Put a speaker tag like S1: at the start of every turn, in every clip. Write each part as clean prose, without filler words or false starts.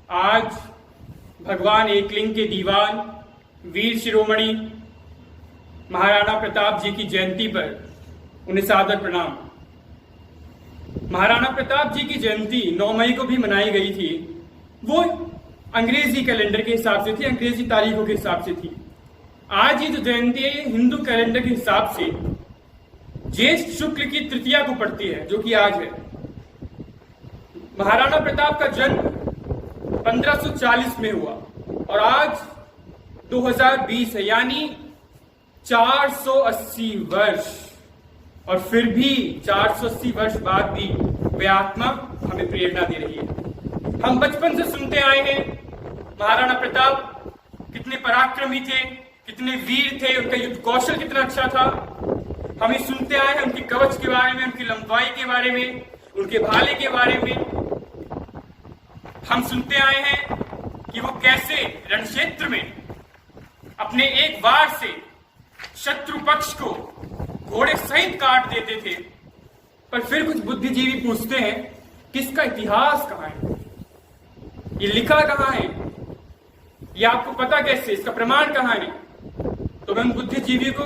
S1: आज भगवान एकलिंग के दीवान वीर शिरोमणि महाराणा प्रताप जी की जयंती पर उन्हें सादर प्रणाम। महाराणा प्रताप जी की जयंती 9 मई को भी मनाई गई थी। वो अंग्रेजी कैलेंडर के हिसाब से थी, अंग्रेजी तारीखों के हिसाब से थी। आज ये जो जयंती है ये हिंदू कैलेंडर के हिसाब से ज्येष्ठ शुक्ल की तृतीया को पड़ती है, जो कि आज है। महाराणा प्रताप का जन्म 1540 में हुआ और आज 2020 है, यानी 480 वर्ष। और फिर भी 480 वर्ष बाद भी वे आत्मा हमें प्रेरणा दे रही है। हम बचपन से सुनते आए हैं महाराणा प्रताप कितने पराक्रमी थे, कितने वीर थे, उनका युद्ध कौशल कितना अच्छा था। हम ये सुनते आए हैं उनकी कवच के बारे में, उनकी लंबाई के बारे में, उनके भाले के बारे में। हम सुनते आए हैं कि वो कैसे रणक्षेत्र में अपने एक वार से शत्रु पक्ष को घोड़े सहित काट देते थे। पर फिर कुछ बुद्धिजीवी पूछते हैं कि इसका इतिहास कहां है, ये लिखा कहां है, ये आपको पता कैसे, इसका प्रमाण कहां है। तो मैं उन बुद्धिजीवी को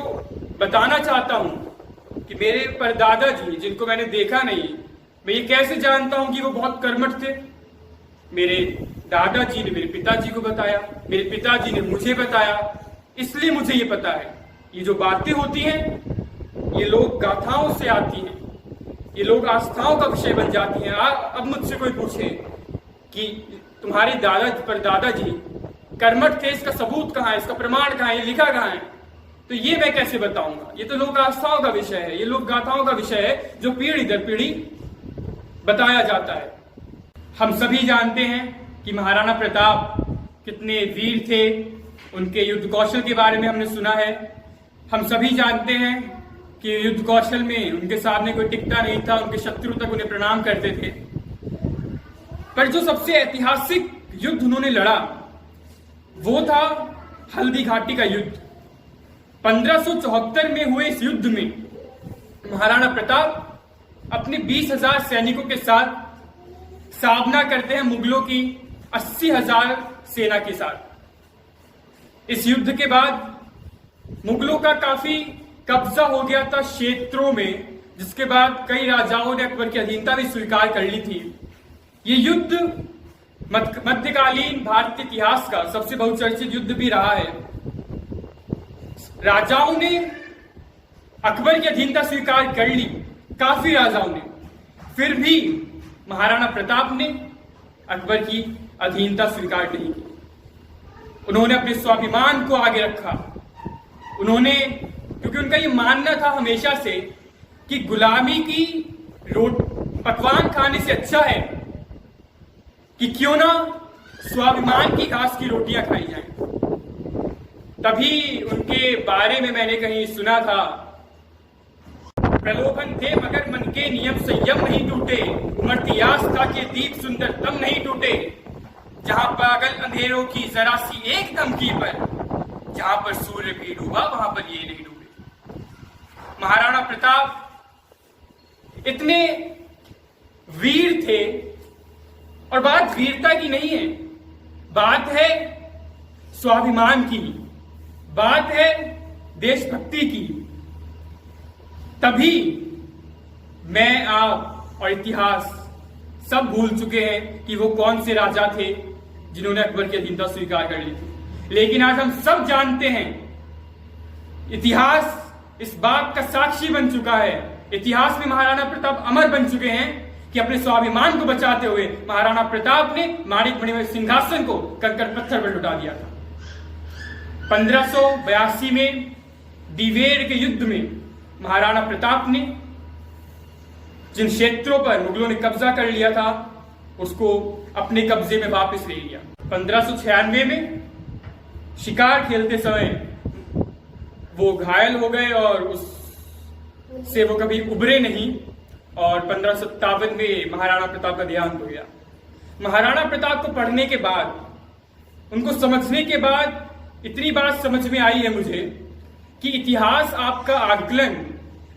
S1: बताना चाहता हूं कि मेरे परदादा जी, जिनको मैंने देखा नहीं, मैं ये कैसे जानता हूं कि वो बहुत कर्मठ थे। मेरे दादाजी ने मेरे पिताजी को बताया, मेरे पिताजी ने मुझे बताया, इसलिए मुझे ये पता है। ये जो बातें होती हैं ये लोग गाथाओं से आती हैं, ये लोग आस्थाओं का विषय बन जाती हैं। अब मुझसे कोई पूछे कि तुम्हारे परदादा जी कर्मठ थे, इसका सबूत कहां है, इसका प्रमाण कहां है, ये लिखा कहां है, तो ये मैं कैसे बताऊंगा। ये तो लोक आस्थाओं का विषय है, ये लोक गाथाओं का विषय है जो पीढ़ी दर पीढ़ी बताया जाता है। हम सभी जानते हैं कि महाराणा प्रताप कितने वीर थे, उनके युद्ध कौशल के बारे में हमने सुना है। हम सभी जानते हैं कि युद्ध कौशल में उनके सामने कोई टिकता नहीं था, उनके शत्रु तक उन्हें प्रणाम करते थे। पर जो सबसे ऐतिहासिक युद्ध उन्होंने लड़ा वो था हल्दी घाटी का युद्ध। 1574 में हुए इस युद्ध में महाराणा प्रताप अपने 20,000 सैनिकों के साथ सामना करते हैं मुगलों की 80,000 सेना के साथ। इस युद्ध के बाद मुगलों का काफी कब्जा हो गया था क्षेत्रों में, जिसके बाद कई राजाओं ने अकबर की अधीनता भी स्वीकार कर ली थी। ये युद्ध मध्यकालीन भारतीय इतिहास का सबसे बहुचर्चित युद्ध भी रहा है। राजाओं ने अकबर की अधीनता स्वीकार कर ली, काफी राजाओं ने, फिर भी महाराणा प्रताप ने अकबर की अधीनता स्वीकार नहीं की। उन्होंने अपने स्वाभिमान को आगे रखा। उन्होंने, क्योंकि उनका ये मानना था हमेशा से कि गुलामी की पकवान खाने से अच्छा है कि क्यों ना स्वाभिमान की घास की रोटियां खाई जाएं। तभी उनके बारे में मैंने कहीं सुना था, प्रलोभन थे मगर मन के नियम संयम नहीं टूटे, उमड़ती आस्था के दीप सुंदर तम नहीं टूटे, जहां पागल अंधेरों की जरा सी एक धमकी पर, जहां पर सूर्य भी डूबा वहां पर ये नहीं डूबे। महाराणा प्रताप इतने वीर थे, और बात वीरता की नहीं है, बात है स्वाभिमान की, बात है देशभक्ति की। तभी मैं, आप और इतिहास सब भूल चुके हैं कि वो कौन से राजा थे जिन्होंने अकबर की अधीनता स्वीकार कर ली थी। लेकिन आज हम सब जानते हैं, इतिहास इस बात का साक्षी बन चुका है, इतिहास में महाराणा प्रताप अमर बन चुके हैं कि अपने स्वाभिमान को बचाते हुए महाराणा प्रताप ने माणिक मणिमय सिंहासन को कंकड़ पत्थर पर लुटा दिया था। 1582 में दिवेर के युद्ध में महाराणा प्रताप ने जिन क्षेत्रों पर मुगलों ने कब्जा कर लिया था उसको अपने कब्जे में वापस ले लिया। 1596 में शिकार खेलते समय वो घायल हो गए और उससे वो कभी उबरे नहीं, और 1557 में महाराणा प्रताप का देहांत हो गया। महाराणा प्रताप को पढ़ने के बाद, उनको समझने के बाद इतनी बात समझ में आई है मुझे कि इतिहास आपका आकलन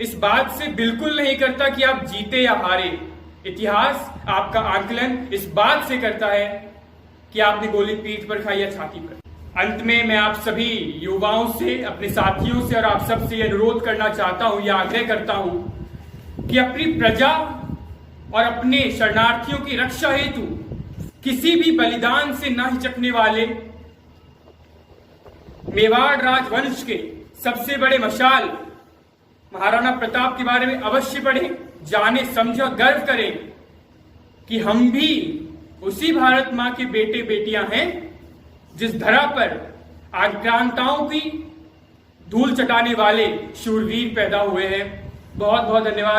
S1: इस बात से बिल्कुल नहीं करता कि आप जीते या हारे। इतिहास आपका आकलन इस बात से करता है कि आपने गोली पीठ पर खाई या छाती पर। अंत में मैं आप सभी युवाओं से, अपने साथियों से और आप सबसे अनुरोध करना चाहता हूं या आग्रह करता हूं कि अपनी प्रजा और अपने शरणार्थियों की रक्षा हेतु किसी भी बलिदान से न हिचकने वाले मेवाड़ राजवंश के सबसे बड़े मशाल महाराणा प्रताप के बारे में अवश्य पढ़ें, जाने समझे और गर्व करें कि हम भी उसी भारत मां के बेटे बेटियां हैं जिस धरा पर आक्रांताओं की धूल चटाने वाले शूरवीर पैदा हुए हैं। बहुत बहुत धन्यवाद।